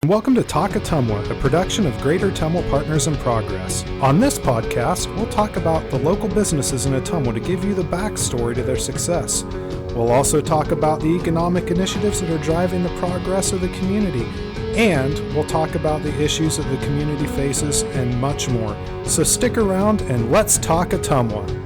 Welcome to Talk Ottumwa, a production of Greater Ottumwa Partners in Progress. On this podcast, we'll talk about the local businesses in Ottumwa to give you the backstory to their success. We'll also talk about the economic initiatives that are driving the progress of the community, and we'll talk about the issues that the community faces and much more. So stick around and let's talk Ottumwa.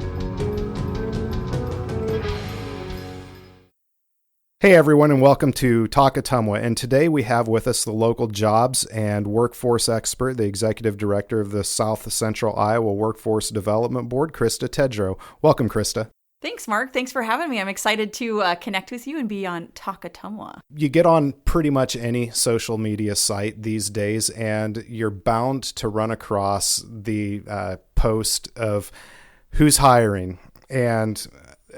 Hey everyone, and welcome to Talk Ottumwa. And today we have with us the local jobs and workforce expert, the executive director of the South Central Iowa Workforce Development Board, Krista Tedrow. Welcome, Krista. Thanks, Mark. Thanks for having me. I'm excited to connect with you and be on Talk Ottumwa. You get on pretty much any social media site these days, and you're bound to run across the post of who's hiring. And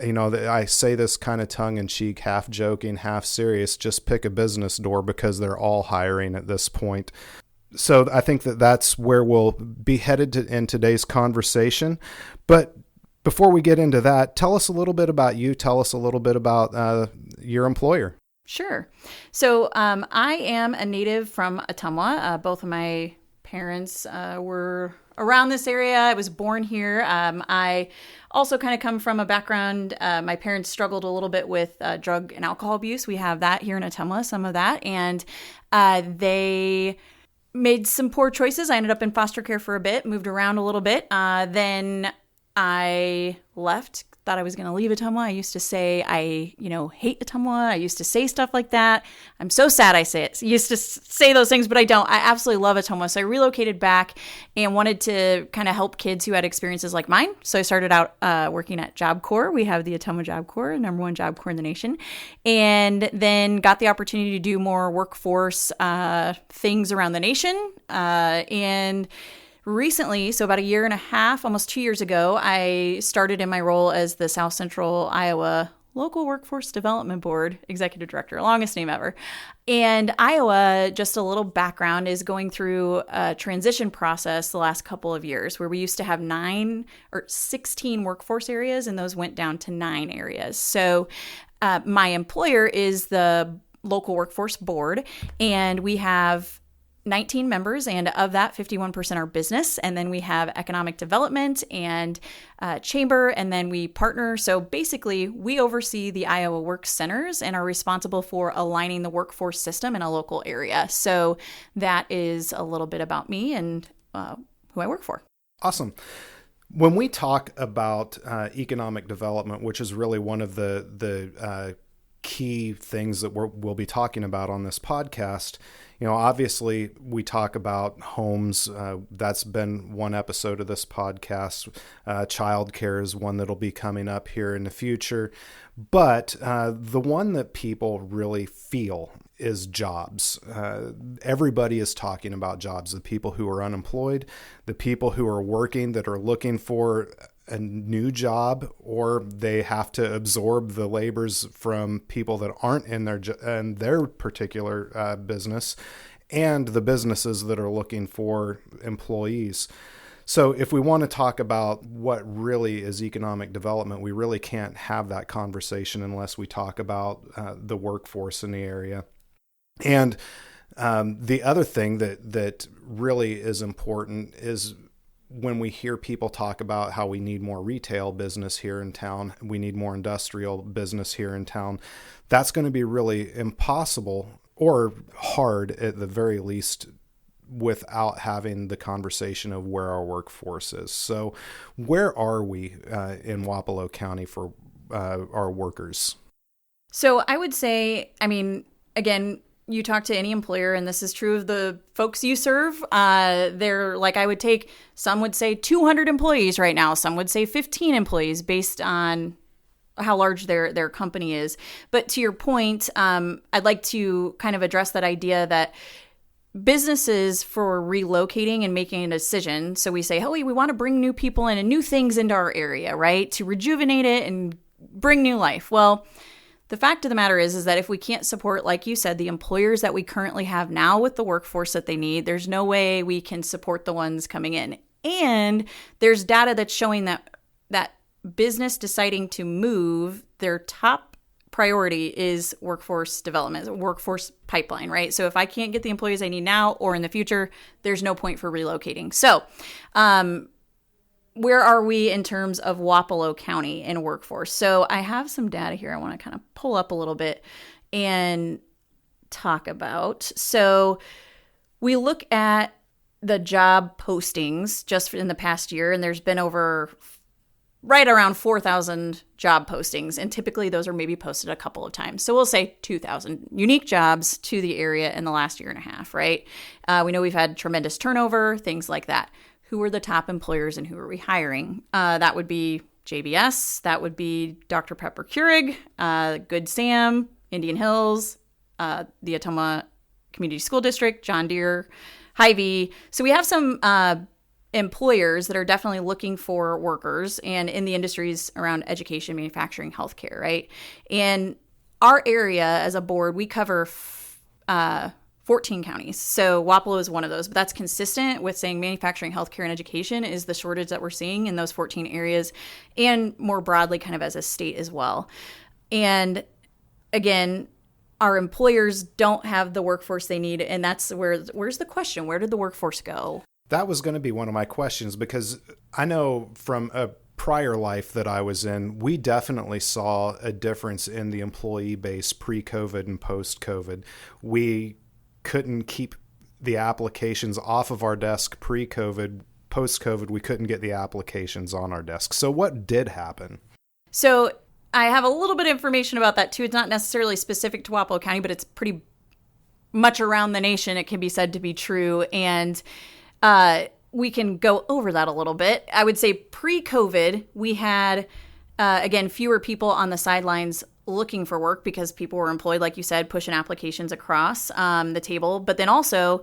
you know, I say this kind of tongue-in-cheek, half joking, half serious, just pick a business door because they're all hiring at this point. So I think that that's where we'll be headed in today's conversation. But before we get into that, tell us a little bit about you. Tell us a little bit about your employer. Sure. So I am a native from Ottumwa. Both of my parents were around this area. I was born here. I also kind of come from a background. My parents struggled a little bit with drug and alcohol abuse. We have that here in Ottumwa, some of that. And they made some poor choices. I ended up in foster care for a bit, moved around a little bit. Then I left. Thought I was going to leave Ottumwa. I used to say I hate Ottumwa. I used to say stuff like that. I'm so sad I say it. Used to say those things, but I don't. I absolutely love Ottumwa. So I relocated back and wanted to kind of help kids who had experiences like mine. So I started out working at Job Corps. We have the Ottumwa Job Corps, number one job corps in the nation. And then got the opportunity to do more workforce things around the nation. And recently, so about a year and a half, almost 2 years ago, I started in my role as the South Central Iowa Local Workforce Development Board Executive Director, longest name ever. And Iowa, just a little background, is going through a transition process the last couple of years where we used to have 16 workforce areas, and those went down to 9 areas. So my employer is the Local Workforce Board, and we have 19 members, and of that, 51% are business. And then we have economic development and chamber, and then we partner. So basically, we oversee the Iowa Work Centers and are responsible for aligning the workforce system in a local area. So that is a little bit about me and who I work for. Awesome. When we talk about economic development, which is really one of the key things that we'll be talking about on this podcast, obviously we talk about homes. That's been one episode of this podcast. Childcare is one that'll be coming up here in the future. But the one that people really feel is jobs. Everybody is talking about jobs. The people who are unemployed, the people who are working that are looking for a new job, or they have to absorb the labors from people that aren't in their particular business, and the businesses that are looking for employees. So if we want to talk about what really is economic development, we really can't have that conversation unless we talk about the workforce in the area. And the other thing that really is important is when we hear people talk about how we need more retail business here in town, we need more industrial business here in town, that's going to be really impossible or hard at the very least without having the conversation of where our workforce is. So where are we in Wapello County for our workers? So I would say, again, you talk to any employer, and this is true of the folks you serve. They're like, some would say 200 employees right now. Some would say 15 employees based on how large their company is. But to your point, I'd like to kind of address that idea that businesses, for relocating and making a decision, so we say, we want to bring new people in and new things into our area, right? To rejuvenate it and bring new life. Well, the fact of the matter is that if we can't support, like you said, the employers that we currently have now with the workforce that they need, there's no way we can support the ones coming in. And there's data that's showing that business deciding to move, their top priority is workforce development, workforce pipeline, right? So if I can't get the employees I need now or in the future, there's no point for relocating. So where are we in terms of Wapello County in workforce? So I have some data here I want to kind of pull up a little bit and talk about. So we look at the job postings just in the past year, and there's been right around 4,000 job postings, and typically those are maybe posted a couple of times. So we'll say 2,000 unique jobs to the area in the last year and a half, right? We know we've had tremendous turnover, things like that. Who are the top employers and who are we hiring? That would be JBS, that would be Dr. Pepper Keurig, Good Sam, Indian Hills, the Ottumwa Community School District, John Deere, Hy-Vee. So we have some employers that are definitely looking for workers and in the industries around education, manufacturing, healthcare, right? And our area as a board, we cover 14 counties. So Wapello is one of those, but that's consistent with saying manufacturing, healthcare, and education is the shortage that we're seeing in those 14 areas and more broadly kind of as a state as well. And again, our employers don't have the workforce they need. And that's where's the question? Where did the workforce go? That was going to be one of my questions, because I know from a prior life that I was in, we definitely saw a difference in the employee base pre-COVID and post-COVID. We couldn't keep the applications off of our desk pre-COVID. Post-COVID, we couldn't get the applications on our desk. So what did happen? So I have a little bit of information about that too. It's not necessarily specific to Wapello County, but it's pretty much around the nation. It can be said to be true. And we can go over that a little bit. I would say pre-COVID, we had, again, fewer people on the sidelines looking for work because people were employed, like you said, pushing applications across the table. But then also,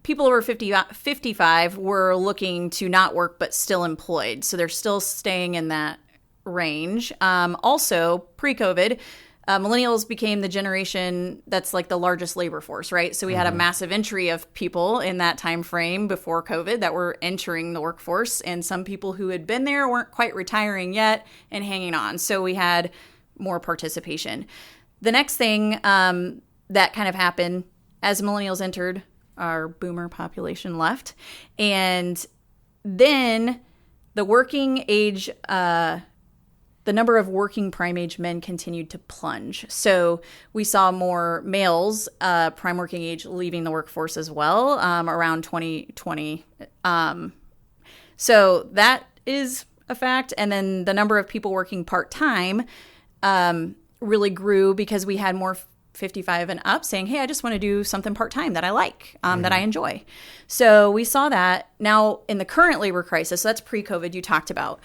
people over 55 were looking to not work but still employed. So they're still staying in that range. Also, pre-COVID, millennials became the generation that's like the largest labor force, right? So we had a massive entry of people in that time frame before COVID that were entering the workforce, and some people who had been there weren't quite retiring yet and hanging on. So we had more participation. The next thing that kind of happened as millennials entered, our boomer population left, and then the working age, the number of working prime age men continued to plunge. So we saw more males, prime working age, leaving the workforce as well, around 2020. So that is a fact. And then the number of people working part-time really grew because we had more 55 and up saying, hey, I just want to do something part-time that I like, that I enjoy. So we saw that. Now in the current labor crisis, so that's pre-COVID you talked about,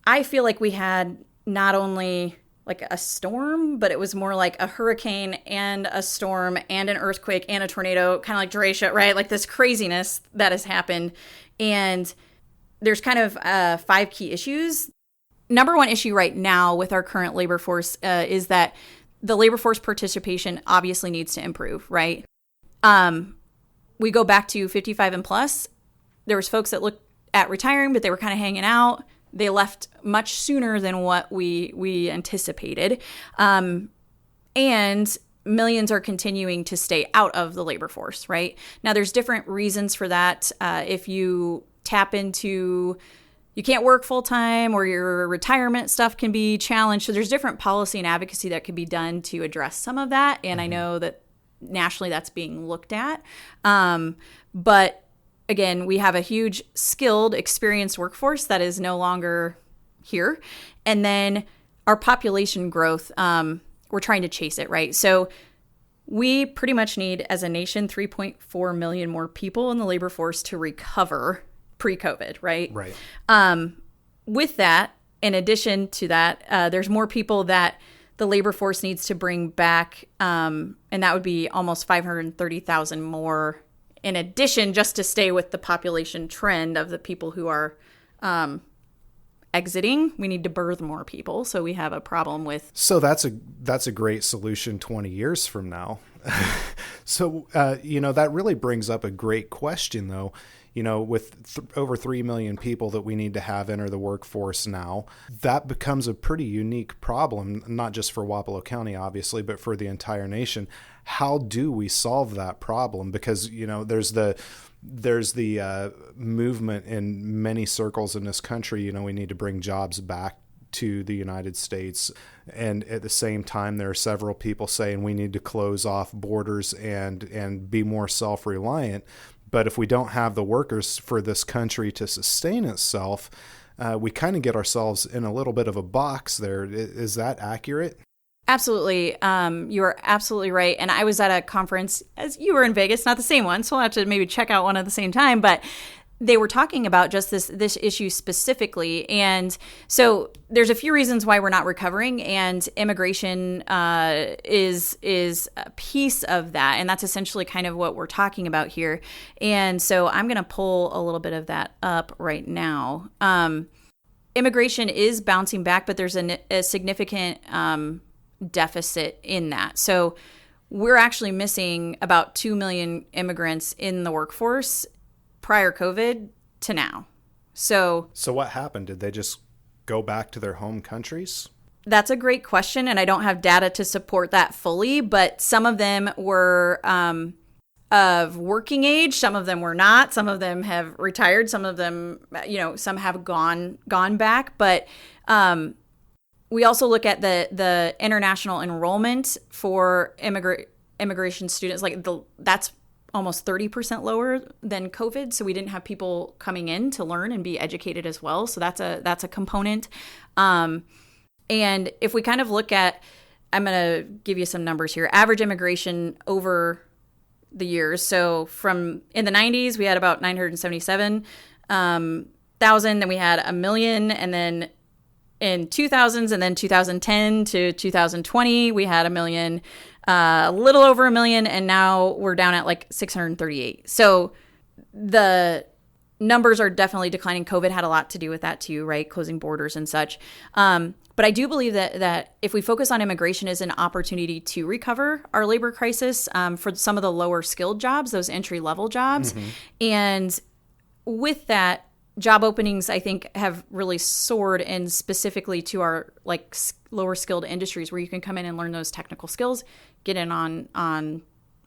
I feel like we had not only like a storm, but it was more like a hurricane and a storm and an earthquake and a tornado, kind of like Derecha, right? Like this craziness that has happened. And there's kind of 5 key issues. Number one issue right now with our current labor force is that the labor force participation obviously needs to improve, right? We go back to 55 and plus. There was folks that looked at retiring, but they were kind of hanging out. They left much sooner than what we anticipated. And millions are continuing to stay out of the labor force, right? Now, there's different reasons for that. If you tap into, you can't work full time, or your retirement stuff can be challenged. So there's different policy and advocacy that could be done to address some of that. And I know that nationally that's being looked at. But again, we have a huge skilled, experienced workforce that is no longer here. And then our population growth, we're trying to chase it, right? So we pretty much need, as a nation, 3.4 million more people in the labor force to recover pre-COVID, right? Right. With that, in addition to that, there's more people that the labor force needs to bring back, and that would be almost 530,000 more in addition, just to stay with the population trend of the people who are exiting. We need to birth more people, so we have a problem with. So that's a great solution 20 years from now. So that really brings up a great question, though. with over 3 million people that we need to have enter the workforce now, that becomes a pretty unique problem, not just for Wapello County, obviously, but for the entire nation. How do we solve that problem? Because, there's the movement in many circles in this country, we need to bring jobs back to the United States. And at the same time, there are several people saying we need to close off borders and be more self-reliant. But if we don't have the workers for this country to sustain itself, we kind of get ourselves in a little bit of a box there. Is that accurate? Absolutely. You are absolutely right. And I was at a conference, as you were in Vegas, not the same one, so we'll have to maybe check out one at the same time. But they were talking about just this issue specifically. And so there's a few reasons why we're not recovering, and immigration is a piece of that. And that's essentially kind of what we're talking about here. And so I'm going to pull a little bit of that up right now. Immigration is bouncing back, but there's a significant deficit in that. So we're actually missing about 2 million immigrants in the workforce prior COVID to now. So what happened? Did they just go back to their home countries? That's a great question, and I don't have data to support that fully, but some of them were of working age, some of them were not, some of them have retired, some of them, some have gone back, but we also look at the international enrollment for immigration students, that's almost 30% lower than COVID. So we didn't have people coming in to learn and be educated as well. So that's a component. And if we kind of look at, I'm going to give you some numbers here, average immigration over the years. So from in the 90s, we had about 977,000, then we had 1 million, and then in 2000s, and then 2010 to 2020, we had 1 million, a little over 1 million, and now we're down at 638. So the numbers are definitely declining. COVID had a lot to do with that too, right? Closing borders and such. But I do believe that if we focus on immigration as an opportunity to recover our labor crisis for some of the lower skilled jobs, those entry level jobs, and with that, job openings, I think, have really soared, and specifically to our lower skilled industries where you can come in and learn those technical skills, get in on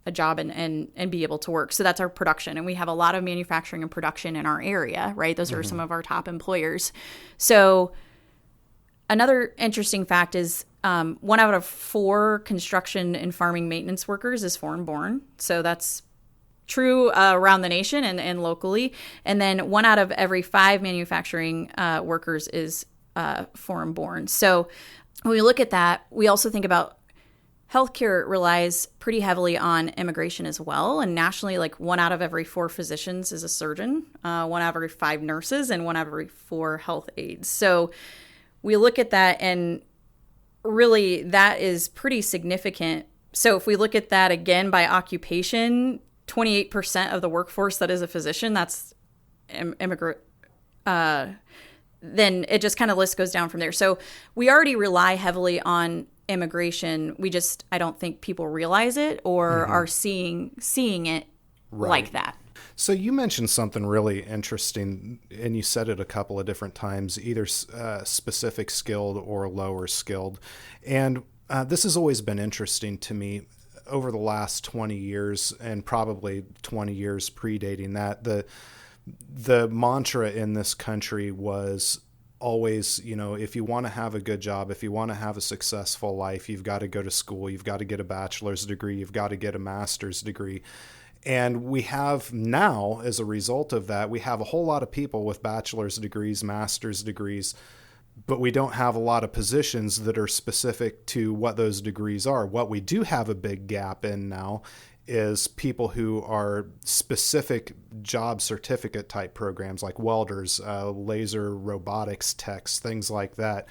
a job and be able to work. So that's our production. And we have a lot of manufacturing and production in our area, right? Those are some of our top employers. So another interesting fact is 1 out of 4 construction and farming maintenance workers is foreign born. So that's true around the nation and locally. And then 1 out of every 5 manufacturing workers is foreign born. So when we look at that, we also think about healthcare relies pretty heavily on immigration as well. And nationally, 1 out of every 4 physicians is a surgeon, 1 out of every 5 nurses, and 1 out of every 4 health aides. So we look at that, and really that is pretty significant. So if we look at that again by occupation, 28% of the workforce that is a physician, that's immigrant. Then it just kind of list goes down from there. So we already rely heavily on immigration. I don't think people realize it or are seeing it like that. So you mentioned something really interesting, and you said it a couple of different times, either specific skilled or lower skilled. And this has always been interesting to me. Over the last 20 years, and probably 20 years predating that, the mantra in this country was always, if you want to have a good job, if you want to have a successful life, you've got to go to school, you've got to get a bachelor's degree, you've got to get a master's degree. And we have now, as a result of that, we have a whole lot of people with bachelor's degrees, master's degrees, but we don't have a lot of positions that are specific to what those degrees are. What we do have a big gap in now is people who are specific job certificate type programs like welders, laser robotics techs, things like that.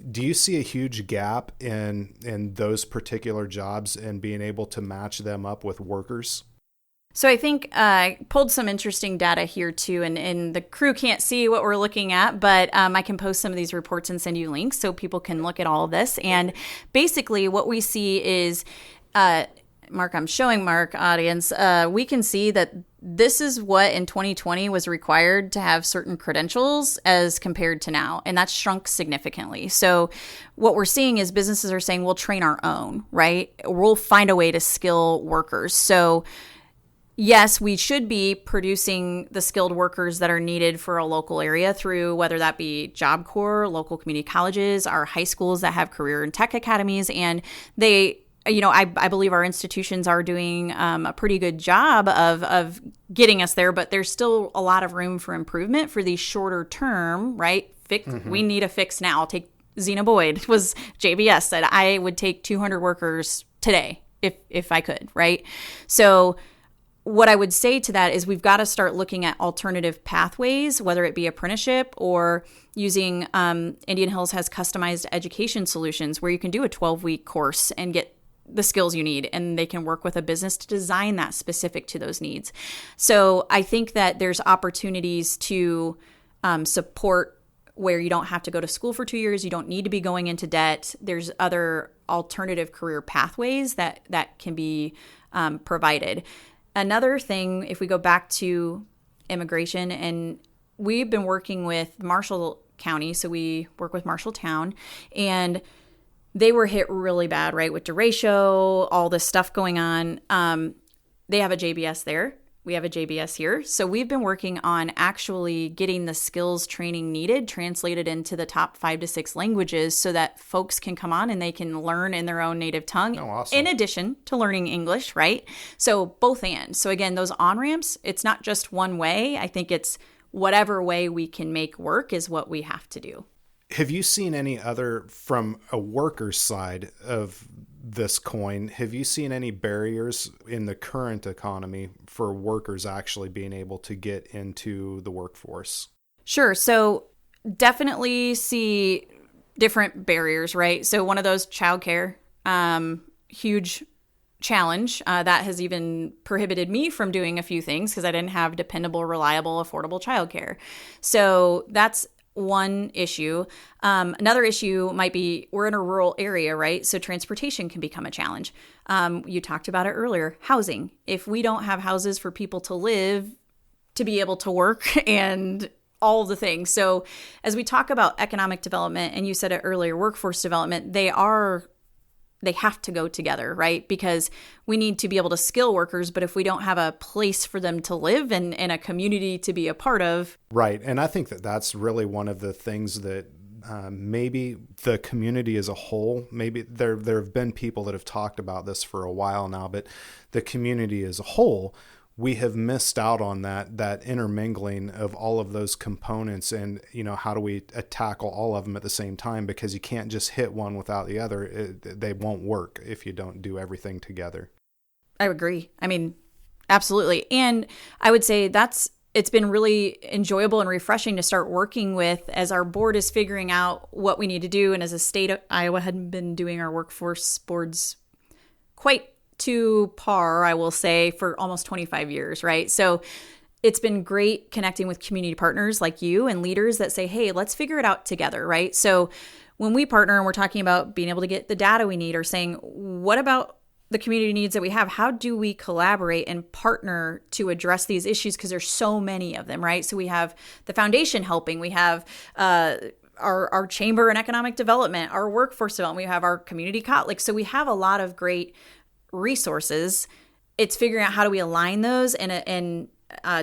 Do you see a huge gap in those particular jobs and being able to match them up with workers? So I think I pulled some interesting data here too, and the crew can't see what we're looking at, but I can post some of these reports and send you links so people can look at all of this. And basically what we see is, Mark, I'm showing Mark, audience, we can see that this is what in 2020 was required to have certain credentials as compared to now. And that's shrunk significantly. So what we're seeing is businesses are saying, we'll train our own, right? We'll find a way to skill workers. So yes, we should be producing the skilled workers that are needed for a local area through whether that be Job Corps, local community colleges, our high schools that have career and tech academies. And they, I believe our institutions are doing a pretty good job of getting us there, but there's still a lot of room for improvement for these shorter term, right? We need a fix now. I'll take Zena Boyd was JBS said I would take 200 workers today if I could, right? So what I would say to that is we've got to start looking at alternative pathways, whether it be apprenticeship or using Indian Hills has customized education solutions where you can do a 12-week course and get the skills you need, and they can work with a business to design that specific to those needs. So I think that there's opportunities to support where you don't have to go to school for 2 years. You don't need to be going into debt. There's other alternative career pathways that can be provided. Another thing, if we go back to immigration, and we've been working with Marshall County, so we work with Marshalltown, and they were hit really bad, right, with derecho, all this stuff going on. They have a JBS there. We have a JBS here. So we've been working on actually getting the skills training needed translated into the top 5 to 6 languages so that folks can come on and they can learn in their own native tongue. Oh, awesome. In addition to learning English, right? So both and. So again, those on-ramps, it's not just one way. I think it's whatever way we can make work is what we have to do. Have you seen any other, from a worker's side of this coin, have you seen any barriers in the current economy for workers actually being able to get into the workforce? Sure. So definitely see different barriers, right? So one of those, childcare, huge challenge that has even prohibited me from doing a few things because I didn't have dependable, reliable, affordable childcare. So that's one issue. Another issue might be we're in a rural area, right? So transportation can become a challenge. You talked about it earlier, housing. If we don't have houses for people to live, to be able to work and all the things. So as we talk about economic development, and you said it earlier, workforce development, they have to go together, right? Because we need to be able to skill workers, but if we don't have a place for them to live and a community to be a part of. Right. And I think that that's really one of the things that maybe the community as a whole, maybe there have been people that have talked about this for a while now, but the community as a whole, we have missed out on that intermingling of all of those components, and how do we tackle all of them at the same time, because you can't just hit one without the other. They won't work if you don't do everything together. I agree. I mean, absolutely. And I would say it's been really enjoyable and refreshing to start working with as our board is figuring out what we need to do. And as a state, Iowa had been doing our workforce boards quite to par, I will say, for almost 25 years, right? So it's been great connecting with community partners like you and leaders that say, hey, let's figure it out together, right? So when we partner and we're talking about being able to get the data we need, or saying, what about the community needs that we have? How do we collaborate and partner to address these issues? Because there's so many of them, right? So we have the foundation helping, we have our chamber and economic development, our workforce development, we have our community so we have a lot of great resources. It's figuring out how do we align those and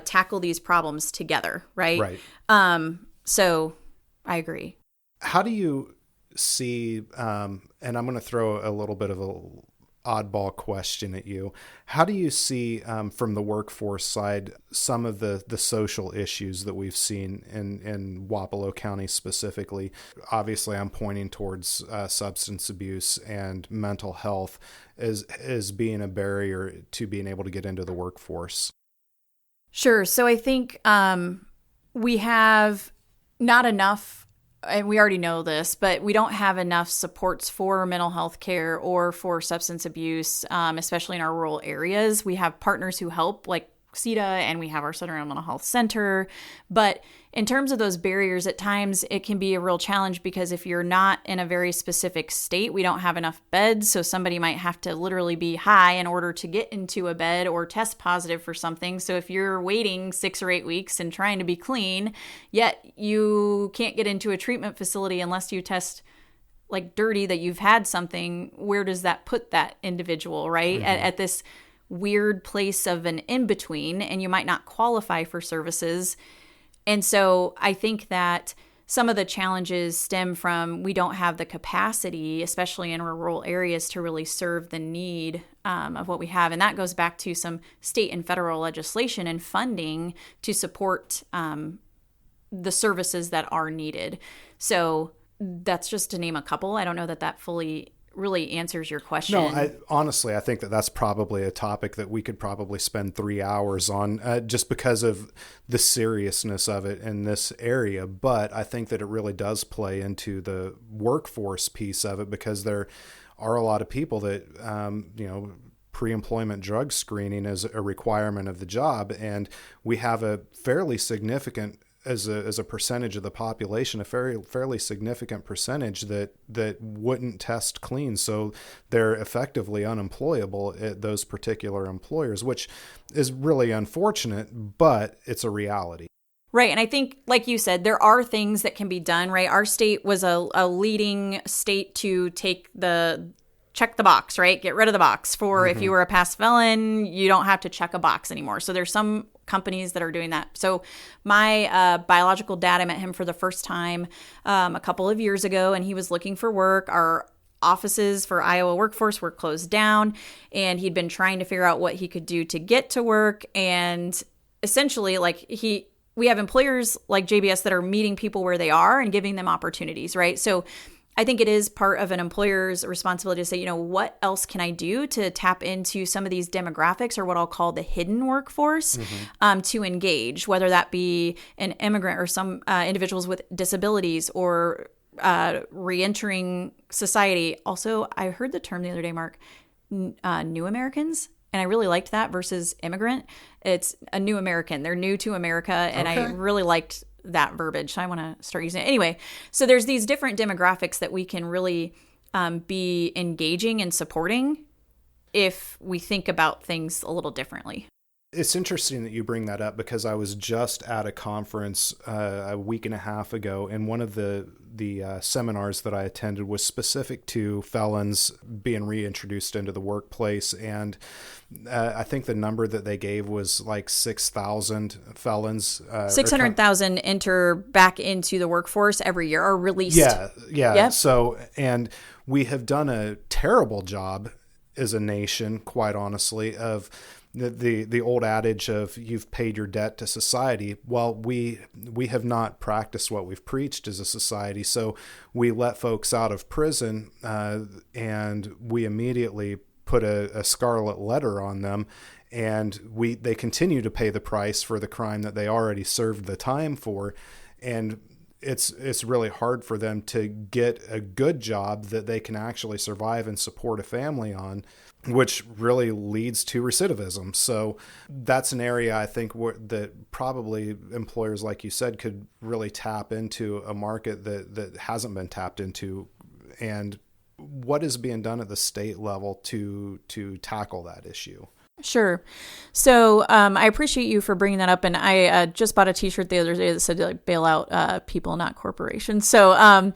tackle these problems together, right? Right. So I agree. How do you see, and I'm going to throw a little bit of a oddball question at you. How do you see from the workforce side some of the social issues that we've seen in Wapello County specifically? Obviously, I'm pointing towards substance abuse and mental health as being a barrier to being able to get into the workforce. Sure. So I think we have not enough, and we already know this, but we don't have enough supports for mental health care or for substance abuse, especially in our rural areas. We have partners who help, like CETA, and we have our Southern Mental Health Center. But in terms of those barriers, at times it can be a real challenge because if you're not in a very specific state, we don't have enough beds. So somebody might have to literally be high in order to get into a bed or test positive for something. So if you're waiting 6 or 8 weeks and trying to be clean, yet you can't get into a treatment facility unless you test like dirty that you've had something, where does that put that individual, right? Mm-hmm. At this weird place of an in-between, and you might not qualify for services. And so I think that some of the challenges stem from we don't have the capacity, especially in rural areas, to really serve the need of what we have. And that goes back to some state and federal legislation and funding to support the services that are needed. So that's just to name a couple. I don't know that that fully really answers your question. No, honestly, I think that that's probably a topic that we could probably spend 3 hours on just because of the seriousness of it in this area. But I think that it really does play into the workforce piece of it because there are a lot of people that, pre-employment drug screening is a requirement of the job. And we have a fairly significant as a percentage of the population, a fairly significant percentage that wouldn't test clean. So they're effectively unemployable at those particular employers, which is really unfortunate, but it's a reality. Right. And I think, like you said, there are things that can be done, right? Our state was a leading state to check the box, right? Get rid of the box for if you were a past felon, you don't have to check a box anymore. So there's some companies that are doing that. So my biological dad, I met him for the first time a couple of years ago, and he was looking for work. Our offices for Iowa workforce were closed down, and he'd been trying to figure out what he could do to get to work. And essentially, we have employers like JBS that are meeting people where they are and giving them opportunities, right? So I think it is part of an employer's responsibility to say, what else can I do to tap into some of these demographics or what I'll call the hidden workforce to engage, whether that be an immigrant or some individuals with disabilities or reentering society. Also, I heard the term the other day, Mark, new Americans. And I really liked that versus immigrant. It's a new American. They're new to America. And I really liked that verbiage. So I want to start using it. Anyway, so there's these different demographics that we can really be engaging and supporting if we think about things a little differently. It's interesting that you bring that up because I was just at a conference a week and a half ago, and one of the seminars that I attended was specific to felons being reintroduced into the workplace. And I think the number that they gave was like 6,000 felons. 600,000 enter back into the workforce every year or released. Yeah. Yep. So, and we have done a terrible job as a nation, quite honestly, of the old adage of you've paid your debt to society. Well, we have not practiced what we've preached as a society. So we let folks out of prison and we immediately put a scarlet letter on them, and they continue to pay the price for the crime that they already served the time for. And it's really hard for them to get a good job that they can actually survive and support a family on, which really leads to recidivism. So that's an area I think that probably employers, like you said, could really tap into a market that hasn't been tapped into. And what is being done at the state level to tackle that issue? Sure. So I appreciate you for bringing that up. And I just bought a T-shirt the other day that said, like, bail out people, not corporations. So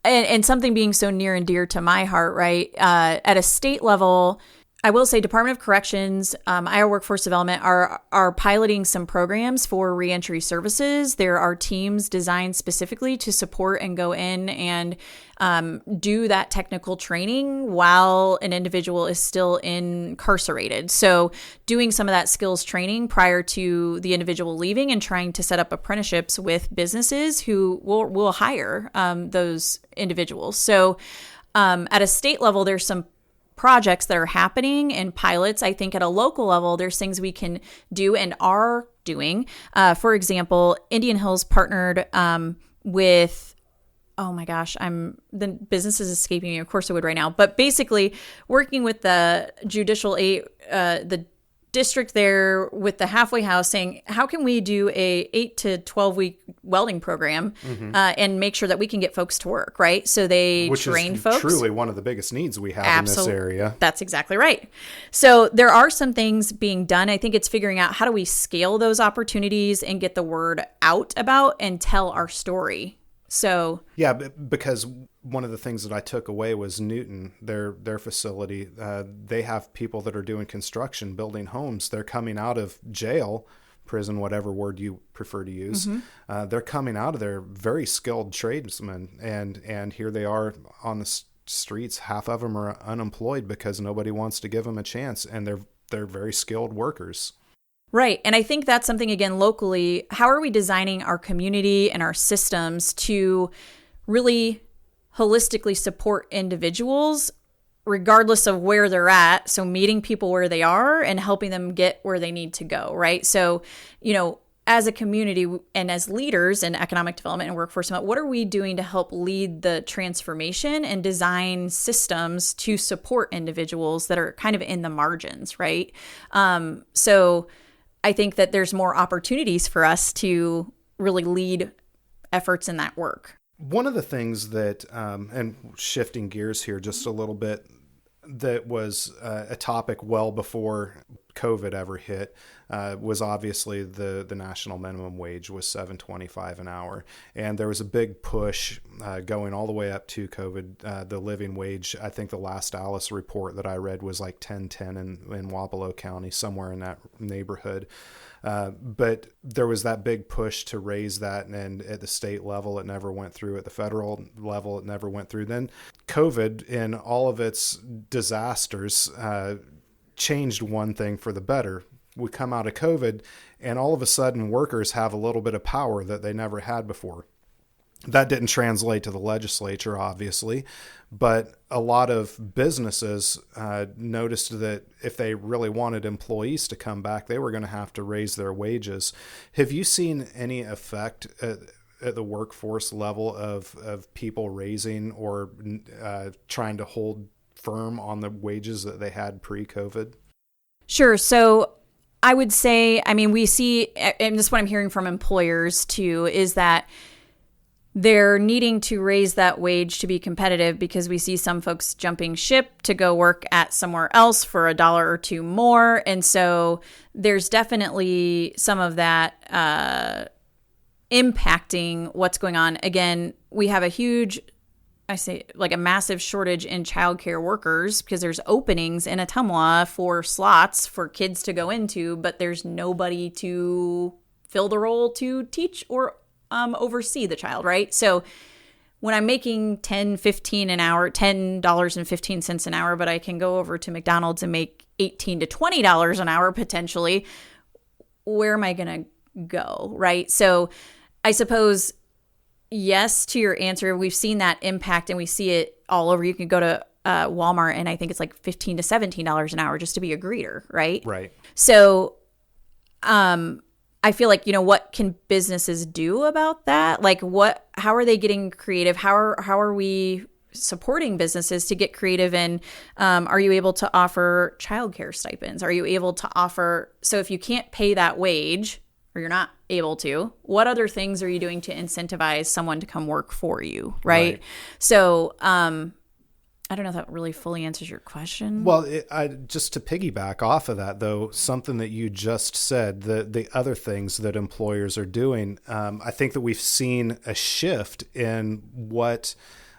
and something being so near and dear to my heart, right? At a state level, I will say Department of Corrections, Iowa Workforce Development are piloting some programs for reentry services. There are teams designed specifically to support and go in and do that technical training while an individual is still incarcerated. So doing some of that skills training prior to the individual leaving and trying to set up apprenticeships with businesses who will hire those individuals. So at a state level, there's some projects that are happening and pilots. I think at a local level, there's things we can do and are doing. For example, Indian Hills partnered with, oh my gosh, the business is escaping me. Of course it would right now, but basically working with the judicial aid, the district there with the halfway house saying, how can we do a 8 to 12 week welding program and make sure that we can get folks to work, right? So they trained folks. Which is truly one of the biggest needs we have in this area. That's exactly right. So there are some things being done. I think it's figuring out how do we scale those opportunities and get the word out about and tell our story. So yeah, because one of the things that I took away was Newton, their facility. They have people that are doing construction, building homes. They're coming out of jail, prison, whatever word you prefer to use. They're coming out of there very skilled tradesmen, and here they are on the streets. Half of them are unemployed because nobody wants to give them a chance, and they're very skilled workers. Right. And I think that's something, again, locally, how are we designing our community and our systems to really holistically support individuals regardless of where they're at? So meeting people where they are and helping them get where they need to go, right? So, as a community and as leaders in economic development and workforce development, what are we doing to help lead the transformation and design systems to support individuals that are kind of in the margins, right? So I think that there's more opportunities for us to really lead efforts in that work. One of the things that, and shifting gears here just a little bit, that was a topic well before COVID ever hit, was obviously the national minimum wage was $7.25 an hour. And there was a big push going all the way up to COVID. The living wage, I think the last Alice report that I read was like $10.10 in Wapello County, somewhere in that neighborhood. But there was that big push to raise that, and at the state level, it never went through. At the federal level, it never went through. Then COVID, in all of its disasters, changed one thing for the better. We come out of COVID, and all of a sudden, workers have a little bit of power that they never had before. That didn't translate to the legislature, obviously, but a lot of businesses noticed that if they really wanted employees to come back, they were going to have to raise their wages. Have you seen any effect at the workforce level of people raising or trying to hold firm on the wages that they had pre-COVID? Sure. So I would say, we see, and this is what I'm hearing from employers too, is that they're needing to raise that wage to be competitive because we see some folks jumping ship to go work at somewhere else for $1 or $2 more. And so there's definitely some of that impacting what's going on. Again, we have a massive shortage in childcare workers because there's openings in Ottumwa for slots for kids to go into, but there's nobody to fill the role to teach or oversee the child, right? So when I'm making $10.15 an hour, $10.15 an hour, but I can go over to McDonald's and make $18 to $20 an hour potentially, where am I going to go, right? So I suppose, yes, to your answer, we've seen that impact and we see it all over. You can go to Walmart and I think it's like $15 to $17 an hour just to be a greeter, right? Right. So I feel like, what can businesses do about that? Like how are they getting creative? How are we supporting businesses to get creative? And are you able to offer childcare stipends? Are you able to offer, so if you can't pay that wage or you're not able to, what other things are you doing to incentivize someone to come work for you? Right. So, I don't know if that really fully answers your question. Well, just to piggyback off of that, though, something that you just said, the other things that employers are doing, I think that we've seen a shift in what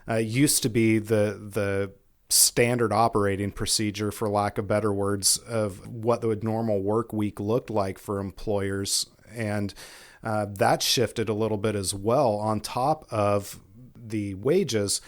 used to be the standard operating procedure, for lack of better words, of what the normal work week looked like for employers. And that shifted a little bit as well on top of the wages.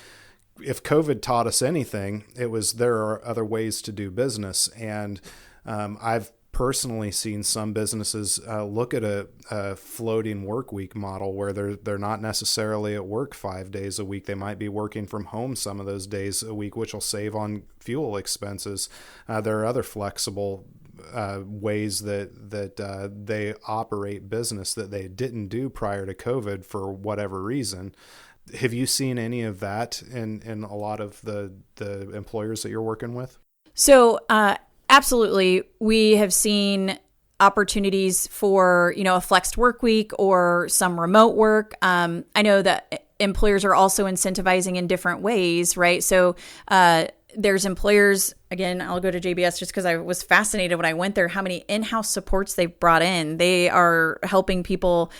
If COVID taught us anything, it was there are other ways to do business. And I've personally seen some businesses look at a floating work week model where they're not necessarily at work 5 days a week. They might be working from home some of those days a week, which will save on fuel expenses. There are other flexible ways that they operate business that they didn't do prior to COVID for whatever reason. Have you seen any of that in a lot of the employers that you're working with? So Absolutely. We have seen opportunities for, a flexed work week or some remote work. I know that employers are also incentivizing in different ways, right? So there's employers, again, I'll go to JBS just because I was fascinated when I went there, how many in-house supports they've brought in. They are helping people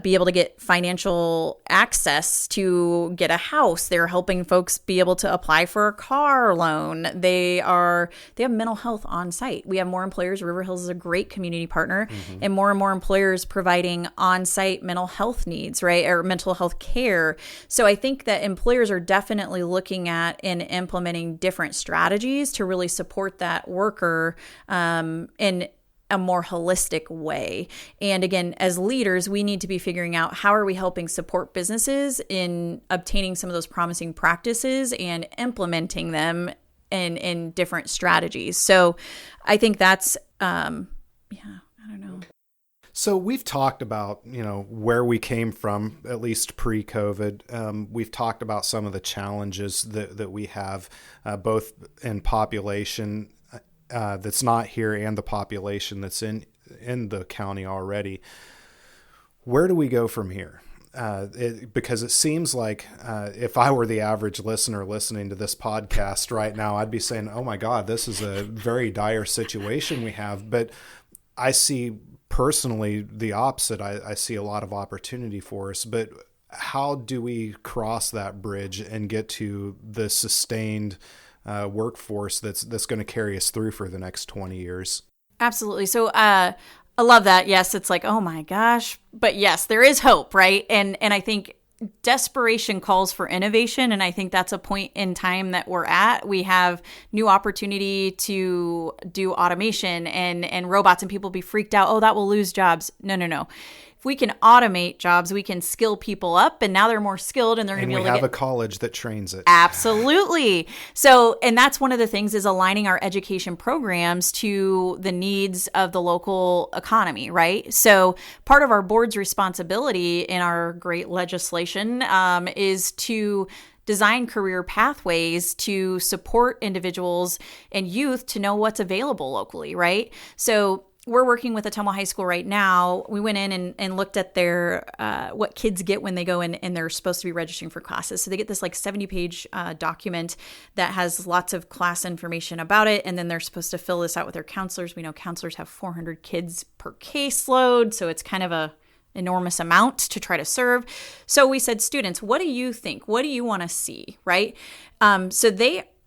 be able to get financial access to get a house. They're helping folks be able to apply for a car loan. They have mental health on site. We have more employers. River Hills is a great community partner, and more employers providing on-site mental health needs, right? Or mental health care. So I think that employers are definitely looking at and implementing different strategies to really support that worker in a more holistic way. And again, as leaders, we need to be figuring out how are we helping support businesses in obtaining some of those promising practices and implementing them in different strategies. So I think that's, I don't know. So we've talked about, where we came from, at least pre-COVID. We've talked about some of the challenges that we have, both in population that's not here and the population that's in the county already. Where do we go from here? Because it seems like if I were the average listener listening to this podcast right now, I'd be saying, oh my God, this is a very dire situation we have. But I see personally the opposite. I see a lot of opportunity for us, but how do we cross that bridge and get to the sustained workforce that's going to carry us through for the next 20 years? Absolutely. So I love that. Yes, it's like, oh my gosh, but yes, there is hope, right? And I think desperation calls for innovation. And I think that's a point in time that we're at. We have new opportunity to do automation and robots, and people be freaked out. Oh, that will lose jobs. No. If we can automate jobs, we can skill people up, and now they're more skilled and they're going to be able to have a college that trains it. Absolutely. So, and that's one of the things is aligning our education programs to the needs of the local economy, right? So part of our board's responsibility in our great legislation is to design career pathways to support individuals and youth to know what's available locally, right? So we're working with Ottumwa High School right now. We went in and looked at their what kids get when they go in and they're supposed to be registering for classes. So they get this like 70-page document that has lots of class information about it, and then they're supposed to fill this out with their counselors. We know counselors have 400 kids per caseload, so it's kind of a enormous amount to try to serve. So we said, students, what do you think? What do you want to see, right?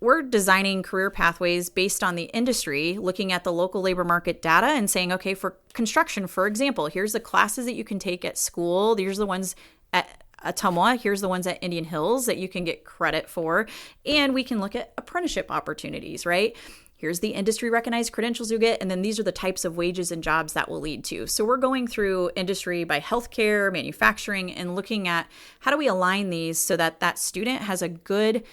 We're designing career pathways based on the industry, looking at the local labor market data and saying, okay, for construction, for example, here's the classes that you can take at school. These are the ones at Ottumwa. Here's the ones at Indian Hills that you can get credit for. And we can look at apprenticeship opportunities, right? Here's the industry recognized credentials you get. And then these are the types of wages and jobs that will lead to. So we're going through industry by healthcare, manufacturing, and looking at how do we align these so that that student has a good,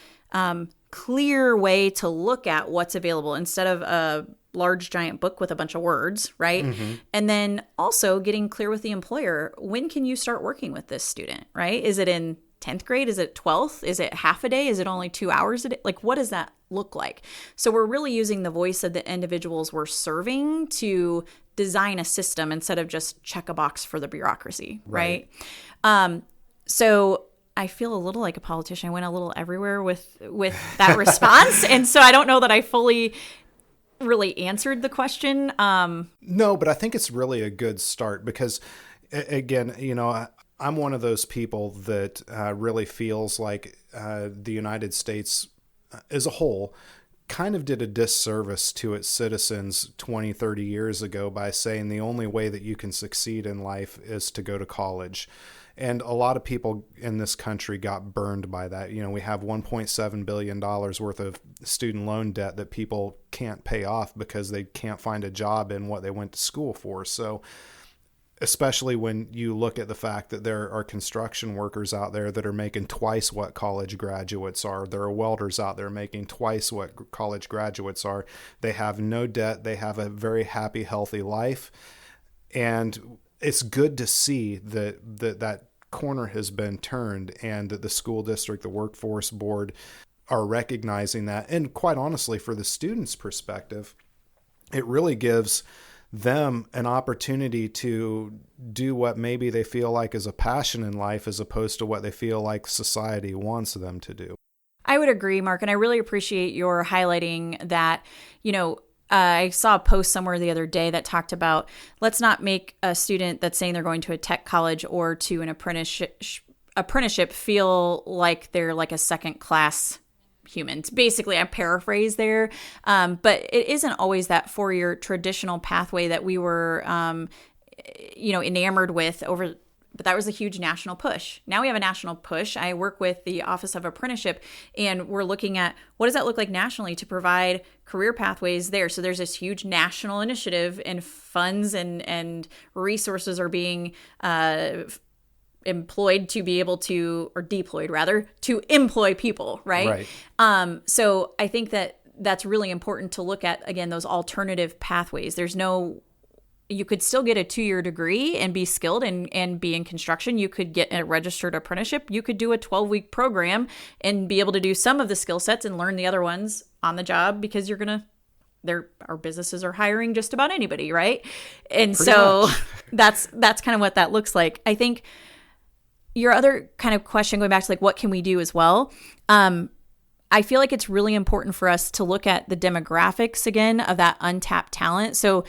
clear way to look at what's available instead of a large giant book with a bunch of words, right? Mm-hmm. And then also getting clear with the employer, when can you start working with this student, right? Is it in 10th grade? Is it 12th? Is it half a day? Is it only 2 hours a day? Like, what does that look like? So we're really using the voice of the individuals we're serving to design a system instead of just check a box for the bureaucracy, right? So I feel a little like a politician. I went a little everywhere with that response. And so I don't know that I fully really answered the question. No, but I think it's really a good start because, again, I'm one of those people that really feels like the United States as a whole kind of did a disservice to its citizens 20, 30 years ago by saying the only way that you can succeed in life is to go to college. And a lot of people in this country got burned by that. We have $1.7 billion worth of student loan debt that people can't pay off because they can't find a job in what they went to school for. So especially when you look at the fact that there are construction workers out there that are making twice what college graduates are. There are welders out there making twice what college graduates are. They have no debt. They have a very happy, healthy life. And it's good to see that corner has been turned and that the school district, the workforce board are recognizing that. And quite honestly, for the students' perspective, it really gives them an opportunity to do what maybe they feel like is a passion in life, as opposed to what they feel like society wants them to do. I would agree, Mark, and I really appreciate your highlighting that. I saw a post somewhere the other day that talked about, let's not make a student that's saying they're going to a tech college or to an apprenticeship feel like they're like a second class human. Basically, I paraphrase there. But it isn't always that four-year traditional pathway that we were, enamored with over. But that was a huge national push. Now we have a national push. I work with the Office of Apprenticeship, and we're looking at what does that look like nationally to provide career pathways there. So there's this huge national initiative, and funds and resources are being employed to be able to, or deployed rather, to employ people, right? So I think that's really important to look at, again, those alternative pathways. You could still get a 2-year degree and be skilled and be in construction. You could get a registered apprenticeship. You could do a 12-week program and be able to do some of the skill sets and learn the other ones on the job, because our businesses are hiring just about anybody, right? And Pretty so much. that's kind of what that looks like. I think your other kind of question, going back to like, what can we do as well? I feel like it's really important for us to look at the demographics again of that untapped talent. So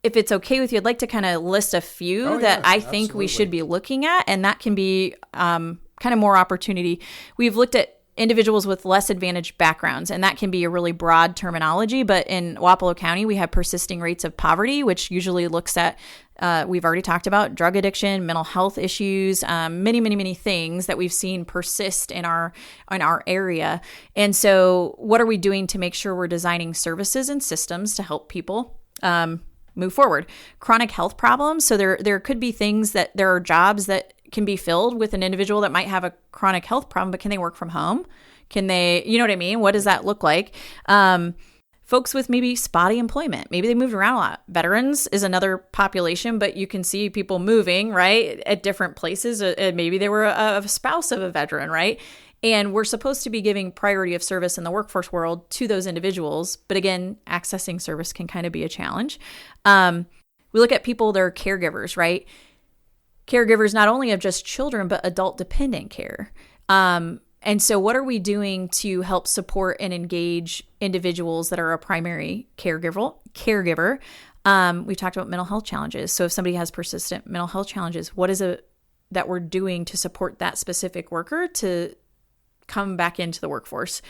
if it's okay with you, I'd like to kind of list a few that I think we should be looking at, and that can be kind of more opportunity. We've looked at individuals with less advantaged backgrounds, and that can be a really broad terminology, but in Wapello County, we have persisting rates of poverty, which usually looks at, we've already talked about drug addiction, mental health issues, many, many, many things that we've seen persist in our area. And so what are we doing to make sure we're designing services and systems to help people move forward? Chronic health problems. So there could be things that there are jobs that can be filled with an individual that might have a chronic health problem, but can they work from home? Can they, you know what I mean? What does that look like? Folks with maybe spotty employment, maybe they moved around a lot. Veterans is another population, but you can see people moving, right, at different places. Maybe they were a spouse of a veteran, right? And we're supposed to be giving priority of service in the workforce world to those individuals. But again, accessing service can kind of be a challenge. We look at people that are caregivers, right? Caregivers not only of just children, but adult dependent care. And so what are we doing to help support and engage individuals that are a primary caregiver? We talked about mental health challenges. So if somebody has persistent mental health challenges, what is it that we're doing to support that specific worker to come back into the workforce?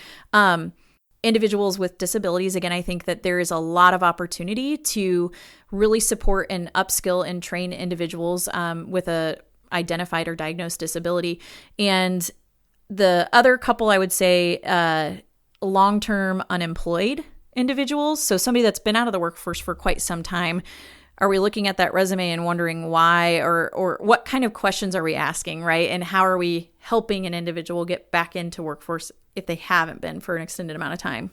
Individuals with disabilities, again, I think that there is a lot of opportunity to really support and upskill and train individuals with a identified or diagnosed disability. And the other couple, I would say, long-term unemployed individuals. So somebody that's been out of the workforce for quite some time. Are we looking at that resume and wondering why, or what kind of questions are we asking, right? And how are we helping an individual get back into workforce if they haven't been for an extended amount of time?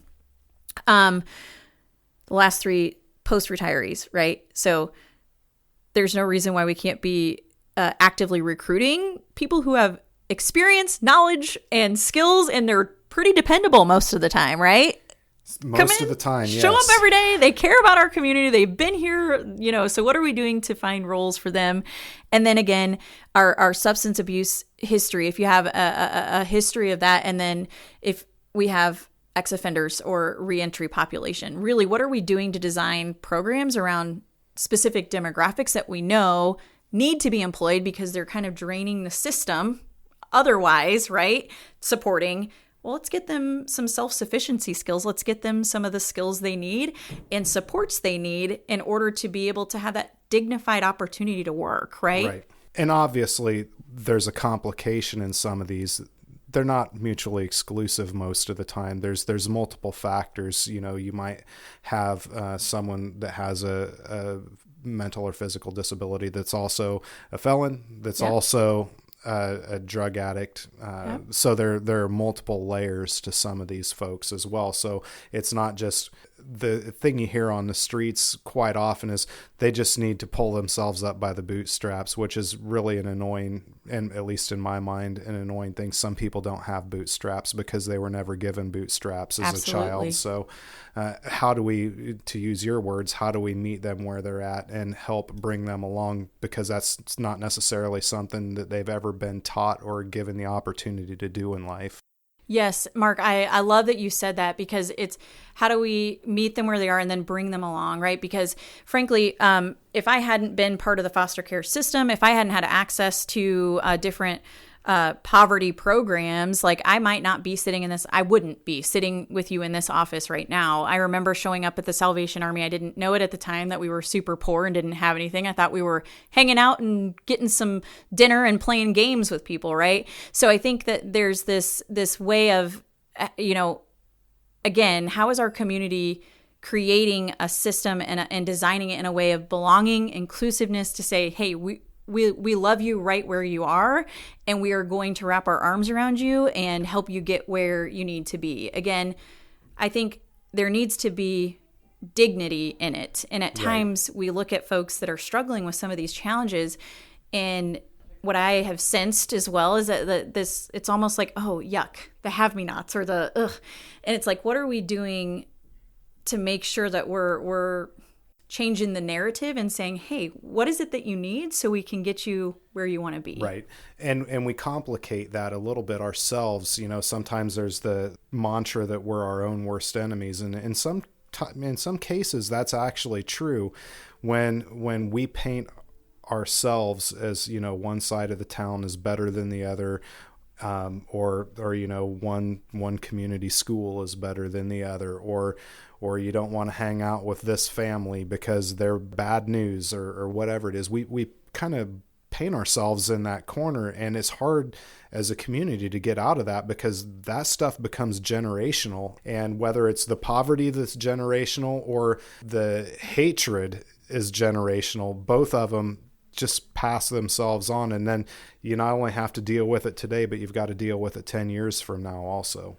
The last three, post-retirees, right? So there's no reason why we can't be actively recruiting people who have experience, knowledge, and skills, and they're pretty dependable most of the time, right? Most of the time, yes. Show up every day. They care about our community. They've been here, so what are we doing to find roles for them? And then again, our substance abuse history, if you have a history of that, and then if we have ex-offenders or reentry population, really, what are we doing to design programs around specific demographics that we know need to be employed because they're kind of draining the system otherwise, right? Supporting, well, let's get them some self-sufficiency skills. Let's get them some of the skills they need and supports they need in order to be able to have that dignified opportunity to work, right? Right. And obviously, there's a complication in some of these. They're not mutually exclusive most of the time. There's multiple factors. You might have someone that has a mental or physical disability that's also a felon, that's also a drug addict. So there are multiple layers to some of these folks as well. So it's not just the thing you hear on the streets quite often is they just need to pull themselves up by the bootstraps, which is really an annoying, and at least in my mind, an annoying thing. Some people don't have bootstraps because they were never given bootstraps as Absolutely. a child. So how do we, to use your words, how do we meet them where they're at and help bring them along? Because that's not necessarily something that they've ever been taught or given the opportunity to do in life. Yes, Mark, I love that you said that, because it's how do we meet them where they are and then bring them along, right? Because frankly, if I hadn't been part of the foster care system, if I hadn't had access to different poverty programs, like I might not be sitting in this, I wouldn't be sitting with you in this office right now. I remember showing up at the Salvation Army. I didn't know it at the time that we were super poor and didn't have anything. I thought we were hanging out and getting some dinner and playing games with people, right? So I think that there's this way of, again, how is our community creating a system and designing it in a way of belonging, inclusiveness, to say, hey, we love you right where you are, and we are going to wrap our arms around you and help you get where you need to be. Again, I think there needs to be dignity in it. And at times we look at folks that are struggling with some of these challenges, and what I have sensed as well is that it's almost like, oh, yuck, the have-me-nots, or the ugh. And it's like, what are we doing to make sure that we're changing the narrative and saying, hey, what is it that you need so we can get you where you want to be? Right. And we complicate that a little bit ourselves. Sometimes there's the mantra that we're our own worst enemies. And in some cases, that's actually true. When we paint ourselves as, one side of the town is better than the other, or one community school is better than the other, or you don't want to hang out with this family because they're bad news, or whatever it is. We kind of paint ourselves in that corner, and it's hard as a community to get out of that, because that stuff becomes generational. And whether it's the poverty that's generational or the hatred is generational, both of them just pass themselves on. And then you not only have to deal with it today, but you've got to deal with it 10 years from now also.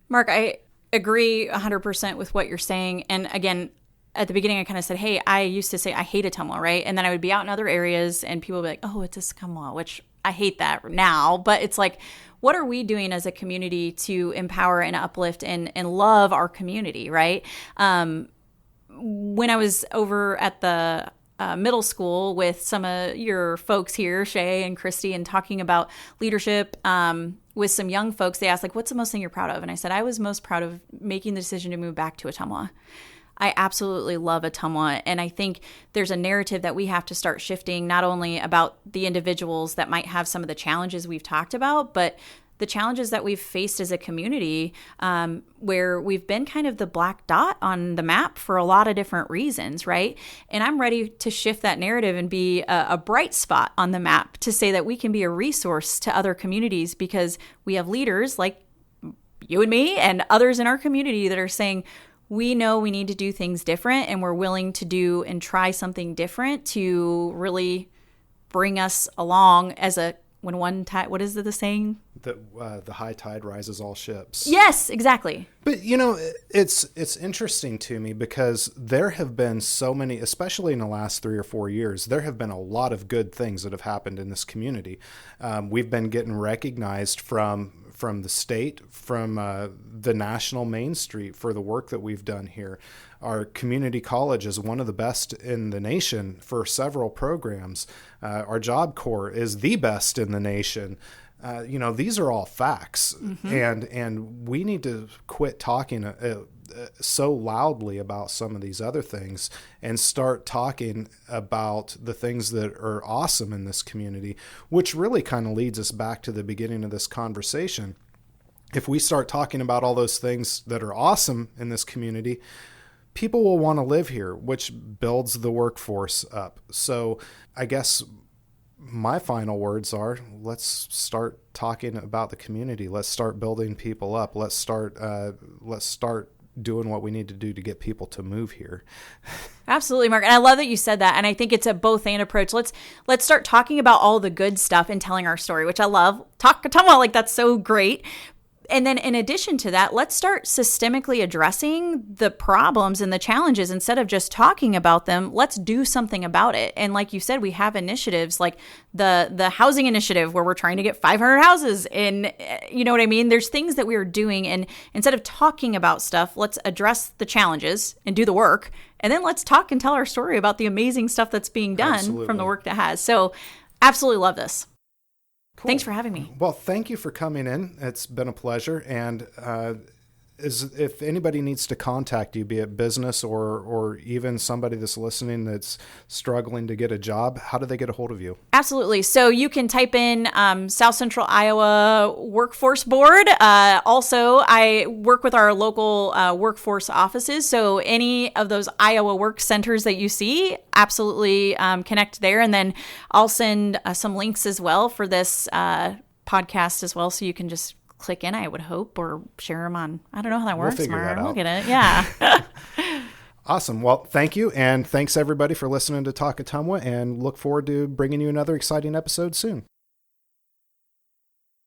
Mark, I agree 100% with what you're saying. And again, at the beginning, I kind of said, hey, I used to say I hate Ottumwa, right? And then I would be out in other areas and people would be like, oh, it's Ottumwa, which I hate that now. But it's like, what are we doing as a community to empower and uplift and love our community, right? When I was over at the middle school with some of your folks here, Shay and Christy, and talking about leadership with some young folks, they asked, like, what's the most thing you're proud of? And I said, I was most proud of making the decision to move back to Ottumwa. I absolutely love Ottumwa. And I think there's a narrative that we have to start shifting, not only about the individuals that might have some of the challenges we've talked about, but the challenges that we've faced as a community, where we've been kind of the black dot on the map for a lot of different reasons, right? And I'm ready to shift that narrative and be a bright spot on the map to say that we can be a resource to other communities, because we have leaders like you and me and others in our community that are saying, we know we need to do things different, and we're willing to do and try something different to really bring us along as a, when one tide, what is the saying? The high tide rises all ships. Yes, exactly. But, it's interesting to me, because there have been so many, especially in the last 3 or 4 years, there have been a lot of good things that have happened in this community. We've been getting recognized from the state, from the national Main Street for the work that we've done here. Our community college is one of the best in the nation for several programs. Our Job Corps is the best in the nation. These are all facts, and we need to quit talking so loudly about some of these other things and start talking about the things that are awesome in this community, which really kind of leads us back to the beginning of this conversation. If we start talking about all those things that are awesome in this community, people will want to live here, which builds the workforce up. So I guess my final words are, let's start talking about the community. Let's start building people up. Let's start doing what we need to do to get people to move here. Absolutely, Mark. And I love that you said that. And I think it's a both and approach. Let's start talking about all the good stuff and telling our story, which I love. Talk Ottumwa, like that's so great. And then in addition to that, let's start systemically addressing the problems and the challenges. Instead of just talking about them, let's do something about it. And like you said, we have initiatives like the housing initiative where we're trying to get 500 houses in, you know what I mean? There's things that we are doing. And instead of talking about stuff, let's address the challenges and do the work. And then let's talk and tell our story about the amazing stuff that's being done from the work that has. So absolutely love this. Cool. Thanks for having me. Well, thank you for coming in. It's been a pleasure. And if anybody needs to contact you, be it business or even somebody that's listening that's struggling to get a job, how do they get a hold of you? Absolutely. So you can type in South Central Iowa Workforce Board. Also, I work with our local workforce offices. So any of those Iowa work centers that you see, absolutely connect there. And then I'll send some links as well for this podcast as well. So you can just click in, I would hope, or share them on, I don't know how that works. We'll figure that out. We'll get it. Yeah. Awesome. Well, thank you. And thanks everybody for listening to Talk Ottumwa, and look forward to bringing you another exciting episode soon.